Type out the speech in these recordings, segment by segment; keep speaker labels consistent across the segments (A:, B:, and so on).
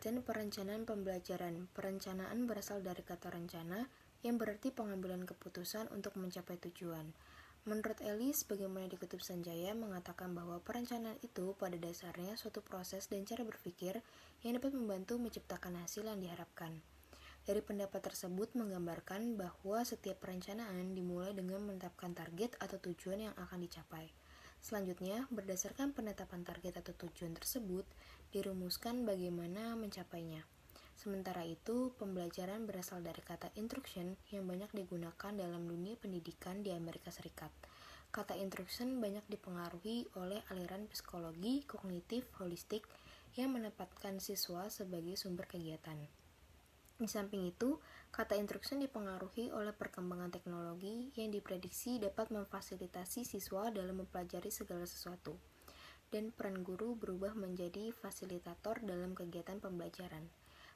A: Pengertian perencanaan pembelajaran. Perencanaan berasal dari kata rencana yang berarti pengambilan keputusan untuk mencapai tujuan. Menurut Ellis, bagaimana dikutip Sanjaya mengatakan bahwa perencanaan itu pada dasarnya suatu proses dan cara berpikir yang dapat membantu menciptakan hasil yang diharapkan. Dari pendapat tersebut menggambarkan bahwa setiap perencanaan dimulai dengan menetapkan target atau tujuan yang akan dicapai. Selanjutnya, berdasarkan penetapan target atau tujuan tersebut, dirumuskan bagaimana mencapainya. Sementara itu, pembelajaran berasal dari kata instruction yang banyak digunakan dalam dunia pendidikan di Amerika Serikat. Kata instruction banyak dipengaruhi oleh aliran psikologi kognitif holistik yang menempatkan siswa sebagai sumber kegiatan. Di samping itu, kata instruction dipengaruhi oleh perkembangan teknologi yang diprediksi dapat memfasilitasi siswa dalam mempelajari segala sesuatu, dan peran guru berubah menjadi fasilitator dalam kegiatan pembelajaran.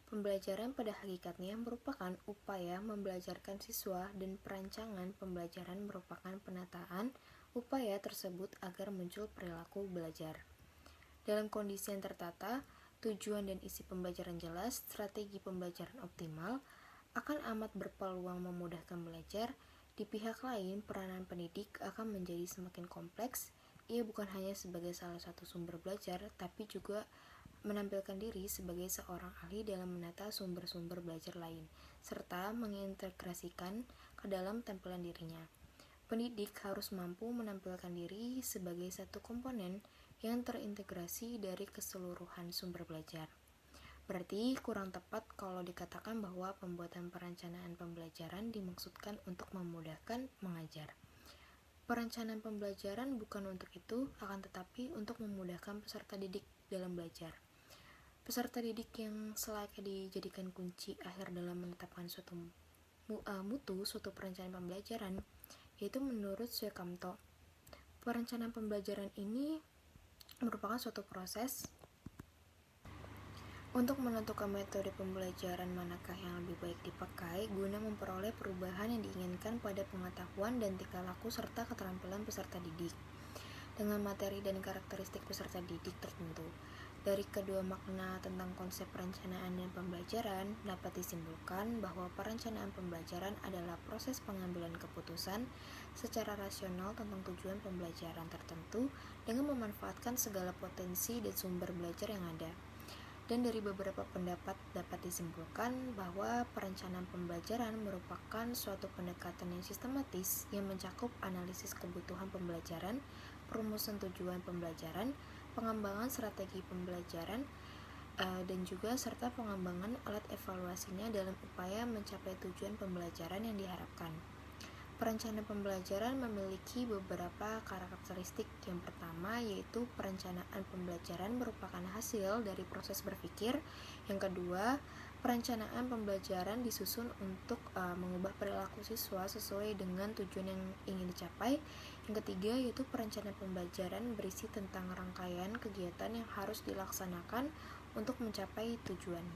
A: Pembelajaran pada hakikatnya merupakan upaya membelajarkan siswa dan perancangan pembelajaran merupakan penataan upaya tersebut agar muncul perilaku belajar. Dalam kondisi yang tertata, tujuan dan isi pembelajaran jelas, strategi pembelajaran optimal, akan amat berpeluang memudahkan belajar. Di pihak lain, peranan pendidik akan menjadi semakin kompleks. Ia bukan hanya sebagai salah satu sumber belajar, tapi juga menampilkan diri sebagai seorang ahli dalam menata sumber-sumber belajar lain, serta mengintegrasikan ke dalam tampilan dirinya. Pendidik harus mampu menampilkan diri sebagai satu komponen yang terintegrasi dari keseluruhan sumber belajar. Berarti kurang tepat kalau dikatakan bahwa pembuatan perencanaan pembelajaran dimaksudkan untuk memudahkan mengajar. Perencanaan pembelajaran bukan untuk itu, akan tetapi untuk memudahkan peserta didik dalam belajar. Peserta didik yang selayaknya dijadikan kunci akhir dalam menetapkan suatu perencanaan pembelajaran, yaitu menurut Sukamto. Perencanaan pembelajaran ini merupakan suatu proses untuk menentukan metode pembelajaran manakah yang lebih baik dipakai guna memperoleh perubahan yang diinginkan pada pengetahuan dan tingkah laku serta keterampilan peserta didik dengan materi dan karakteristik peserta didik tertentu. Dari kedua makna tentang konsep perencanaan dan pembelajaran, dapat disimpulkan bahwa perencanaan pembelajaran adalah proses pengambilan keputusan secara rasional tentang tujuan pembelajaran tertentu dengan memanfaatkan segala potensi dan sumber belajar yang ada. Dan dari beberapa pendapat dapat disimpulkan bahwa perencanaan pembelajaran merupakan suatu pendekatan yang sistematis yang mencakup analisis kebutuhan pembelajaran, perumusan tujuan pembelajaran, pengembangan strategi pembelajaran, dan juga serta pengembangan alat evaluasinya dalam upaya mencapai tujuan pembelajaran yang diharapkan. Perencanaan pembelajaran memiliki beberapa karakteristik. Yang pertama yaitu perencanaan pembelajaran merupakan hasil dari proses berpikir. Yang kedua, perencanaan pembelajaran disusun untuk mengubah perilaku siswa sesuai dengan tujuan yang ingin dicapai. Yang ketiga yaitu perencanaan pembelajaran berisi tentang rangkaian kegiatan yang harus dilaksanakan untuk mencapai tujuan.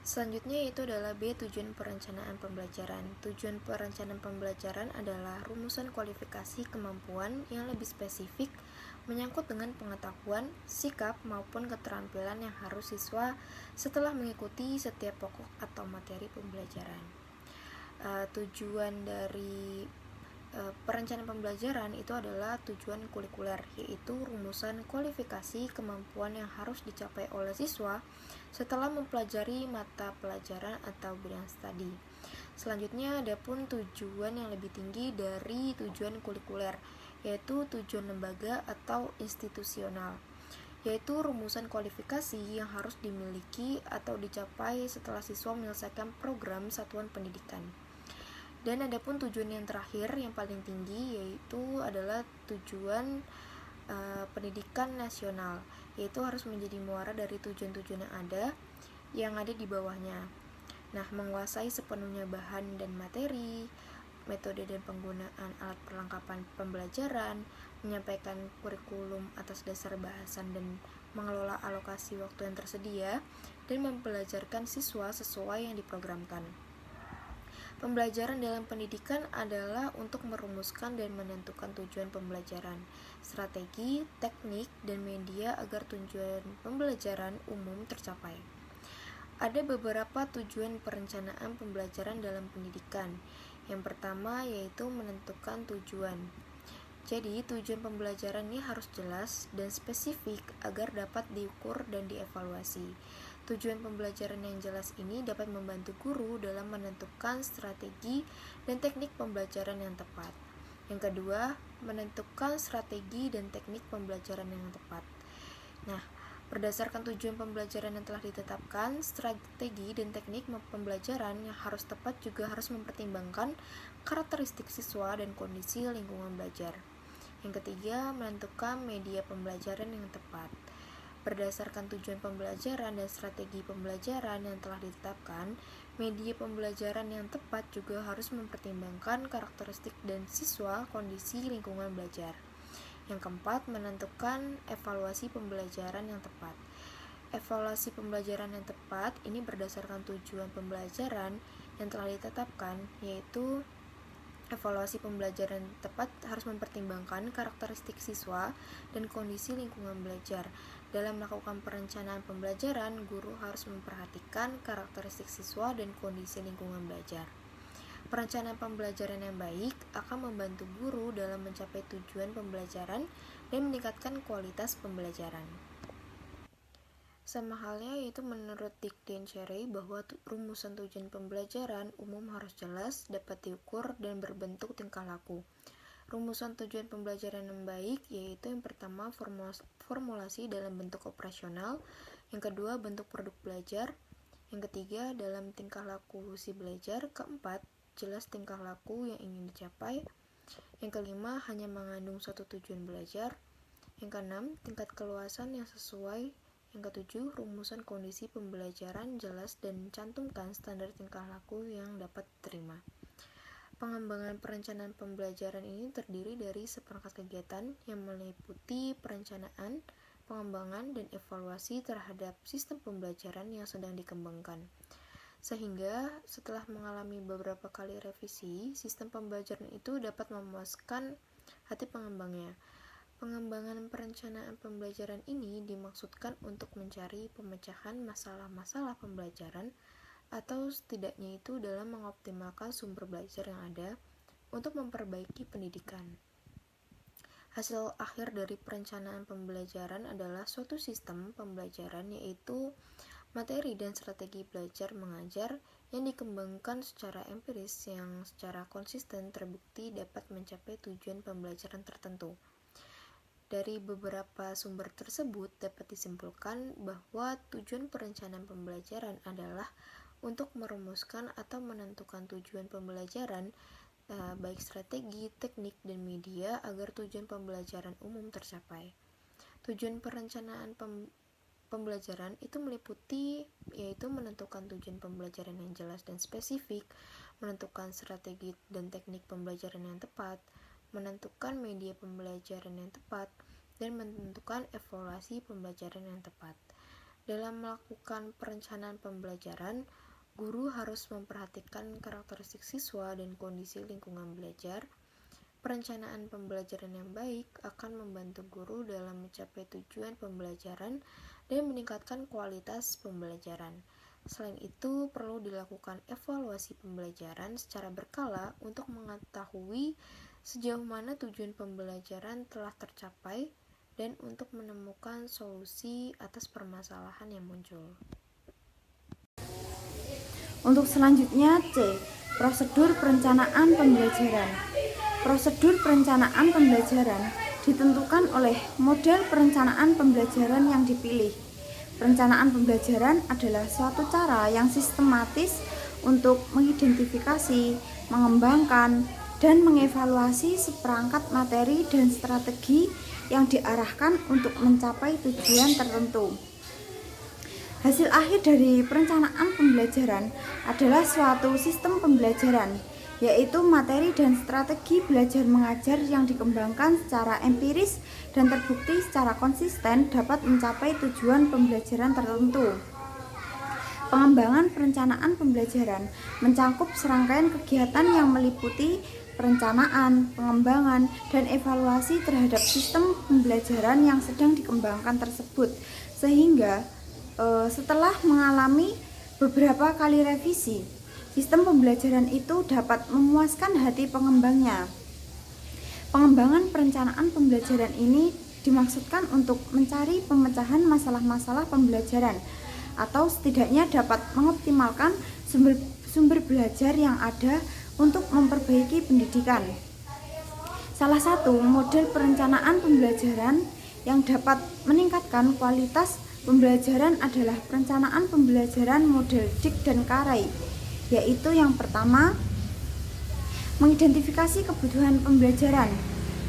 A: Selanjutnya yaitu adalah B, tujuan perencanaan pembelajaran. Tujuan perencanaan pembelajaran adalah rumusan kualifikasi kemampuan yang lebih spesifik menyangkut dengan pengetahuan, sikap, maupun keterampilan yang harus siswa setelah mengikuti setiap pokok atau materi pembelajaran. Tujuan dari perencanaan pembelajaran itu adalah tujuan kulikuler, yaitu rumusan kualifikasi kemampuan yang harus dicapai oleh siswa setelah mempelajari mata pelajaran atau bidang studi. Selanjutnya ada pun tujuan yang lebih tinggi dari tujuan kulikuler, yaitu tujuan lembaga atau institusional, yaitu rumusan kualifikasi yang harus dimiliki atau dicapai setelah siswa menyelesaikan program satuan pendidikan. Dan ada pun tujuan yang terakhir yang paling tinggi yaitu adalah tujuan pendidikan nasional, yaitu harus menjadi muara dari tujuan-tujuan yang ada di bawahnya. Nah, menguasai sepenuhnya bahan dan materi, metode dan penggunaan alat perlengkapan pembelajaran, menyampaikan kurikulum atas dasar bahasan dan mengelola alokasi waktu yang tersedia, dan mempelajarkan siswa sesuai yang diprogramkan. Pembelajaran dalam pendidikan adalah untuk merumuskan dan menentukan tujuan pembelajaran, strategi, teknik, dan media agar tujuan pembelajaran umum tercapai. Ada beberapa tujuan perencanaan pembelajaran dalam pendidikan. Yang pertama yaitu menentukan tujuan. Jadi, tujuan pembelajaran ini harus jelas dan spesifik agar dapat diukur dan dievaluasi. Tujuan pembelajaran yang jelas ini dapat membantu guru dalam menentukan strategi dan teknik pembelajaran yang tepat. Yang kedua, menentukan strategi dan teknik pembelajaran yang tepat. Nah, berdasarkan tujuan pembelajaran yang telah ditetapkan, strategi dan teknik pembelajaran yang harus tepat juga harus mempertimbangkan karakteristik siswa dan kondisi lingkungan belajar. Yang ketiga, menentukan media pembelajaran yang tepat. Berdasarkan tujuan pembelajaran dan strategi pembelajaran yang telah ditetapkan, media pembelajaran yang tepat juga harus mempertimbangkan karakteristik dan siswa, kondisi lingkungan belajar. Yang keempat, menentukan evaluasi pembelajaran yang tepat. Evaluasi pembelajaran yang tepat ini berdasarkan tujuan pembelajaran yang telah ditetapkan, yaitu evaluasi pembelajaran tepat harus mempertimbangkan karakteristik siswa dan kondisi lingkungan belajar. Dalam melakukan perencanaan pembelajaran, guru harus memperhatikan karakteristik siswa dan kondisi lingkungan belajar. Perencanaan pembelajaran yang baik akan membantu guru dalam mencapai tujuan pembelajaran dan meningkatkan kualitas pembelajaran. Sama halnya yaitu menurut Dick dan Cherry bahwa rumusan tujuan pembelajaran umum harus jelas, dapat diukur, dan berbentuk tingkah laku. Rumusan tujuan pembelajaran yang baik yaitu yang pertama formulasi dalam bentuk operasional, yang kedua bentuk produk belajar, yang ketiga dalam tingkah laku si belajar, keempat jelas tingkah laku yang ingin dicapai, yang kelima hanya mengandung satu tujuan belajar, yang keenam tingkat keluasan yang sesuai, yang ketujuh rumusan kondisi pembelajaran jelas dan mencantumkan standar tingkah laku yang dapat diterima. Pengembangan perencanaan pembelajaran ini terdiri dari seperangkat kegiatan yang meliputi perencanaan, pengembangan, dan evaluasi terhadap sistem pembelajaran yang sedang dikembangkan. Sehingga setelah mengalami beberapa kali revisi, sistem pembelajaran itu dapat memuaskan hati pengembangnya. Pengembangan perencanaan pembelajaran ini dimaksudkan untuk mencari pemecahan masalah-masalah pembelajaran atau setidaknya itu dalam mengoptimalkan sumber belajar yang ada untuk memperbaiki pendidikan. Hasil akhir dari perencanaan pembelajaran adalah suatu sistem pembelajaran yaitu materi dan strategi belajar mengajar yang dikembangkan secara empiris yang secara konsisten terbukti dapat mencapai tujuan pembelajaran tertentu. Dari beberapa sumber tersebut dapat disimpulkan bahwa tujuan perencanaan pembelajaran adalah untuk merumuskan atau menentukan tujuan pembelajaran baik strategi, teknik, dan media agar tujuan pembelajaran umum tercapai. Tujuan perencanaan pembelajaran itu meliputi yaitu menentukan tujuan pembelajaran yang jelas dan spesifik, menentukan strategi dan teknik pembelajaran yang tepat, menentukan media pembelajaran yang tepat, dan menentukan evaluasi pembelajaran yang tepat. Dalam melakukan perencanaan pembelajaran, guru harus memperhatikan karakteristik siswa dan kondisi lingkungan belajar. Perencanaan pembelajaran yang baik akan membantu guru dalam mencapai tujuan pembelajaran dan meningkatkan kualitas pembelajaran. Selain itu, perlu dilakukan evaluasi pembelajaran secara berkala untuk mengetahui sejauh mana tujuan pembelajaran telah tercapai dan untuk menemukan solusi atas permasalahan yang muncul.
B: Untuk selanjutnya C. Prosedur perencanaan pembelajaran. Prosedur perencanaan pembelajaran ditentukan oleh model perencanaan pembelajaran yang dipilih. Perencanaan pembelajaran adalah suatu cara yang sistematis untuk mengidentifikasi, mengembangkan, dan mengevaluasi seperangkat materi dan strategi yang diarahkan untuk mencapai tujuan tertentu. Hasil akhir dari perencanaan pembelajaran adalah suatu sistem pembelajaran, yaitu materi dan strategi belajar mengajar yang dikembangkan secara empiris dan terbukti secara konsisten dapat mencapai tujuan pembelajaran tertentu. Pengembangan perencanaan pembelajaran mencangkup serangkaian kegiatan yang meliputi perencanaan, pengembangan, dan evaluasi terhadap sistem pembelajaran yang sedang dikembangkan tersebut. Sehingga setelah mengalami beberapa kali revisi, sistem pembelajaran itu dapat memuaskan hati pengembangnya. Pengembangan perencanaan pembelajaran ini dimaksudkan untuk mencari pemecahan masalah-masalah pembelajaran atau setidaknya dapat mengoptimalkan sumber belajar yang ada untuk memperbaiki pendidikan. Salah satu model perencanaan pembelajaran yang dapat meningkatkan kualitas pembelajaran adalah perencanaan pembelajaran model Dick dan Carey, yaitu yang pertama, mengidentifikasi kebutuhan pembelajaran.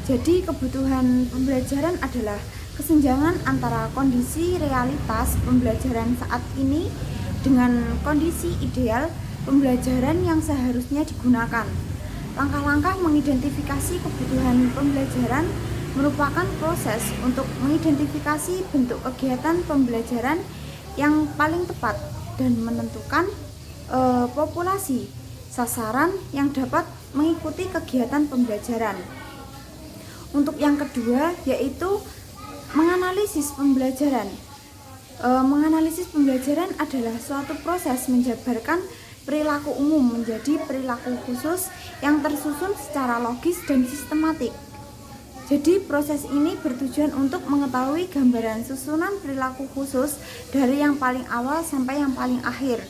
B: Jadi kebutuhan pembelajaran adalah kesenjangan antara kondisi realitas pembelajaran saat ini dengan kondisi ideal pembelajaran yang seharusnya digunakan. Langkah-langkah mengidentifikasi kebutuhan pembelajaran merupakan proses untuk mengidentifikasi bentuk kegiatan pembelajaran yang paling tepat dan menentukan populasi sasaran yang dapat mengikuti kegiatan pembelajaran. Untuk yang kedua yaitu menganalisis pembelajaran. Menganalisis pembelajaran adalah suatu proses menjabarkan perilaku umum menjadi perilaku khusus yang tersusun secara logis dan sistematik. Jadi proses ini bertujuan untuk mengetahui gambaran susunan perilaku khusus dari yang paling awal sampai yang paling akhir.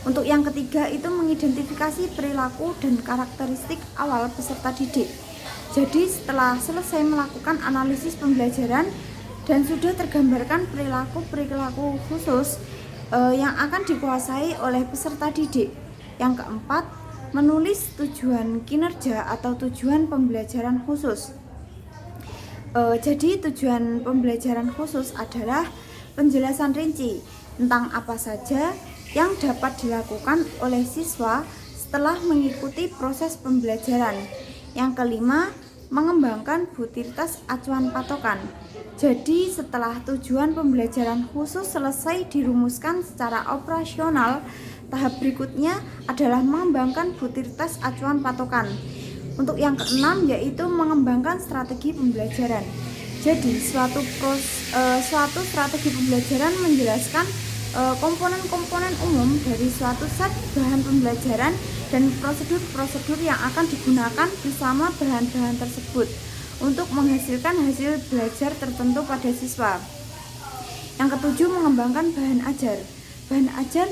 B: Untuk yang ketiga itu mengidentifikasi perilaku dan karakteristik awal peserta didik. Jadi setelah selesai melakukan analisis pembelajaran dan sudah tergambarkan perilaku khusus yang akan dikuasai oleh peserta didik. Yang keempat, menulis tujuan kinerja atau tujuan pembelajaran khusus. Jadi tujuan pembelajaran khusus adalah penjelasan rinci tentang apa saja yang dapat dilakukan oleh siswa setelah mengikuti proses pembelajaran. Yang kelima, mengembangkan butirtas acuan patokan. Jadi setelah tujuan pembelajaran khusus selesai dirumuskan secara operasional, tahap berikutnya adalah mengembangkan butirtas acuan patokan. Untuk yang keenam yaitu mengembangkan strategi pembelajaran. Jadi suatu strategi pembelajaran menjelaskan komponen-komponen umum dari suatu set bahan pembelajaran dan prosedur-prosedur yang akan digunakan bersama bahan-bahan tersebut untuk menghasilkan hasil belajar tertentu pada siswa. Yang ketujuh, mengembangkan bahan ajar. Bahan ajar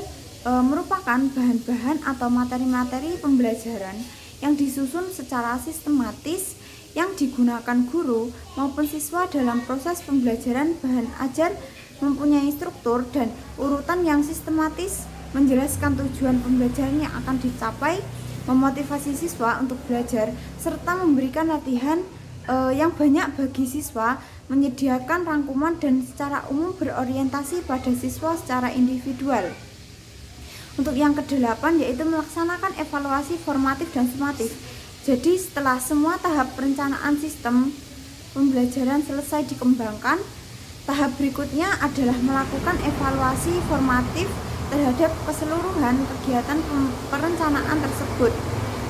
B: merupakan bahan-bahan atau materi-materi pembelajaran yang disusun secara sistematis yang digunakan guru maupun siswa dalam proses pembelajaran. Bahan ajar mempunyai struktur dan urutan yang sistematis, menjelaskan tujuan pembelajaran yang akan dicapai, memotivasi siswa untuk belajar, serta memberikan latihan yang banyak bagi siswa, menyediakan rangkuman dan secara umum berorientasi pada siswa secara individual. Untuk yang kedelapan yaitu melaksanakan evaluasi formatif dan sumatif. Jadi setelah semua tahap perencanaan sistem pembelajaran selesai dikembangkan, tahap berikutnya adalah melakukan evaluasi formatif terhadap keseluruhan kegiatan perencanaan tersebut.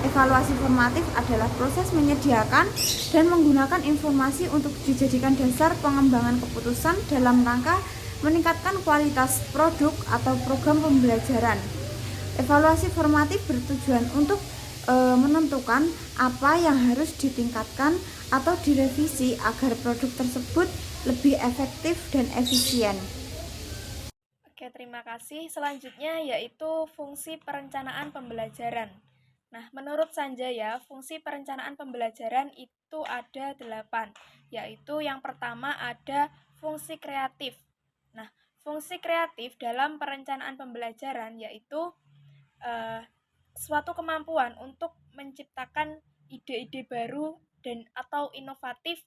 B: Evaluasi formatif adalah proses menyediakan dan menggunakan informasi untuk dijadikan dasar pengembangan keputusan dalam rangka meningkatkan kualitas produk atau program pembelajaran. Evaluasi formatif bertujuan untuk menentukan apa yang harus ditingkatkan atau direvisi agar produk tersebut lebih efektif dan efisien.
A: Oke, terima kasih. Selanjutnya yaitu fungsi perencanaan pembelajaran. Nah, menurut Sanjaya, fungsi perencanaan pembelajaran itu ada 8, yaitu yang pertama ada fungsi kreatif. Nah, fungsi kreatif dalam perencanaan pembelajaran yaitu suatu kemampuan untuk menciptakan ide-ide baru dan atau inovatif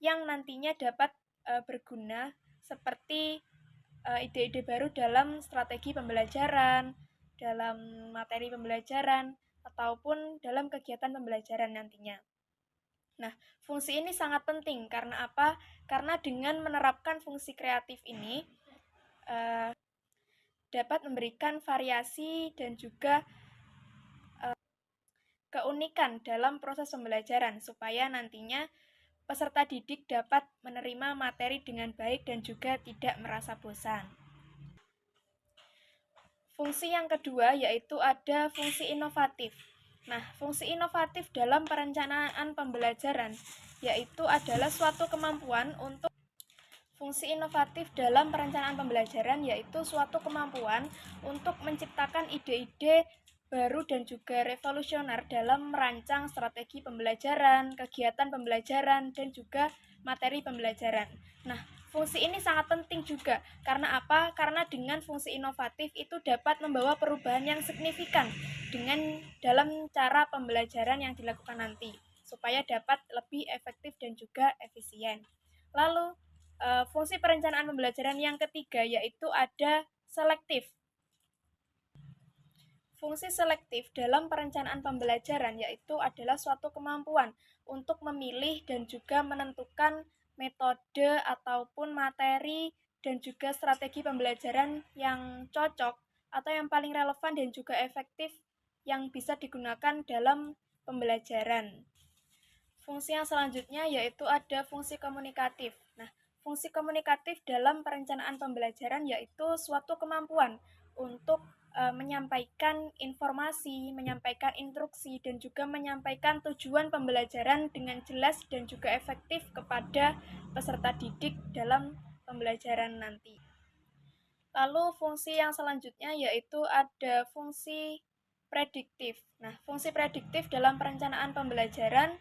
A: yang nantinya dapat berguna seperti ide-ide baru dalam strategi pembelajaran, dalam materi pembelajaran, ataupun dalam kegiatan pembelajaran nantinya. Nah, fungsi ini sangat penting karena apa? Karena dengan menerapkan fungsi kreatif ini,
C: dapat memberikan variasi dan juga keunikan dalam proses pembelajaran supaya nantinya peserta didik dapat menerima materi dengan baik dan juga tidak merasa bosan. Fungsi yang kedua yaitu ada fungsi inovatif. Nah, fungsi inovatif dalam perencanaan pembelajaran yaitu adalah suatu kemampuan untuk Fungsi inovatif dalam perencanaan pembelajaran yaitu suatu kemampuan untuk menciptakan ide-ide baru dan juga revolusioner dalam merancang strategi pembelajaran, kegiatan pembelajaran, dan juga materi pembelajaran. Nah, fungsi ini sangat penting juga. Karena apa? Karena dengan fungsi inovatif itu dapat membawa perubahan yang signifikan dalam cara pembelajaran yang dilakukan nanti, supaya dapat lebih efektif dan juga efisien. Lalu, fungsi perencanaan pembelajaran yang ketiga yaitu ada selektif. Fungsi selektif dalam perencanaan pembelajaran yaitu adalah suatu kemampuan untuk memilih dan juga menentukan metode ataupun materi dan juga strategi pembelajaran yang cocok atau yang paling relevan dan juga efektif yang bisa digunakan dalam pembelajaran. Fungsi yang selanjutnya yaitu ada fungsi komunikatif. Nah, fungsi komunikatif dalam perencanaan pembelajaran yaitu suatu kemampuan untuk menyampaikan informasi, menyampaikan instruksi, dan juga menyampaikan tujuan pembelajaran dengan jelas dan juga efektif kepada peserta didik dalam pembelajaran nanti. Lalu fungsi yang selanjutnya yaitu ada fungsi prediktif. Nah, fungsi prediktif dalam perencanaan pembelajaran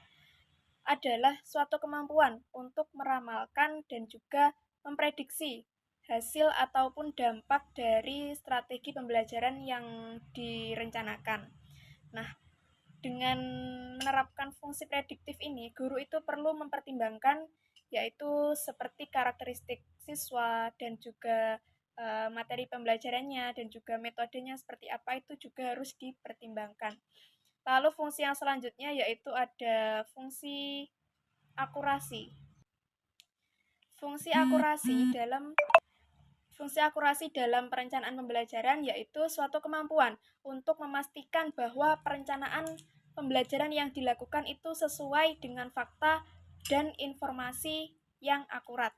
C: adalah suatu kemampuan untuk meramalkan dan juga memprediksi hasil ataupun dampak dari strategi pembelajaran yang direncanakan. Nah, dengan menerapkan fungsi prediktif ini, guru itu perlu mempertimbangkan yaitu seperti karakteristik siswa dan juga materi pembelajarannya dan juga metodenya seperti apa itu juga harus dipertimbangkan. Lalu fungsi yang selanjutnya yaitu ada fungsi akurasi. Fungsi akurasi dalam perencanaan pembelajaran yaitu suatu kemampuan untuk memastikan bahwa perencanaan pembelajaran yang dilakukan itu sesuai dengan fakta dan informasi yang akurat.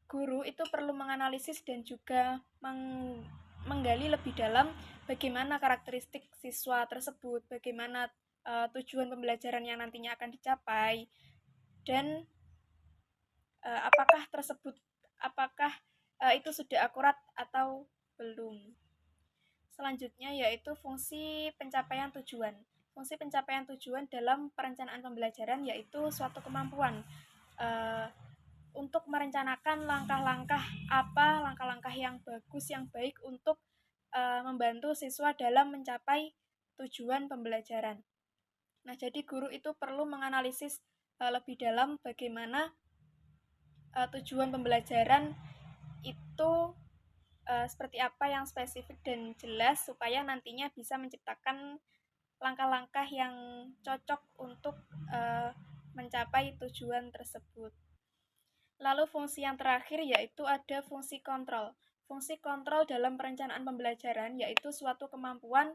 C: Guru itu perlu menganalisis dan juga menggali lebih dalam bagaimana karakteristik siswa tersebut, bagaimana tujuan pembelajaran yang nantinya akan dicapai, dan apakah itu sudah akurat atau belum. Selanjutnya yaitu fungsi pencapaian tujuan. Fungsi pencapaian tujuan dalam perencanaan pembelajaran yaitu suatu kemampuan untuk merencanakan langkah-langkah yang bagus, yang baik untuk membantu siswa dalam mencapai tujuan pembelajaran. Nah, jadi guru itu perlu menganalisis lebih dalam bagaimana tujuan pembelajaran itu seperti apa yang spesifik dan jelas supaya nantinya bisa menciptakan langkah-langkah yang cocok untuk mencapai tujuan tersebut. Lalu fungsi yang terakhir yaitu ada fungsi kontrol. Fungsi kontrol dalam perencanaan pembelajaran yaitu suatu kemampuan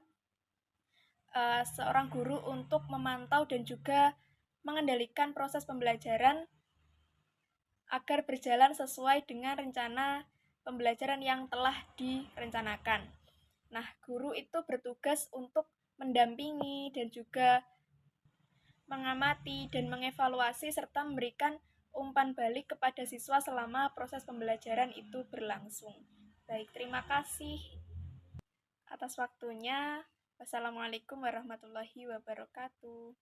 C: seorang guru untuk memantau dan juga mengendalikan proses pembelajaran agar berjalan sesuai dengan rencana pembelajaran yang telah direncanakan. Nah, guru itu bertugas untuk mendampingi dan juga mengamati dan mengevaluasi serta memberikan umpan balik kepada siswa selama proses pembelajaran itu berlangsung. Baik, terima kasih atas waktunya. Wassalamualaikum warahmatullahi wabarakatuh.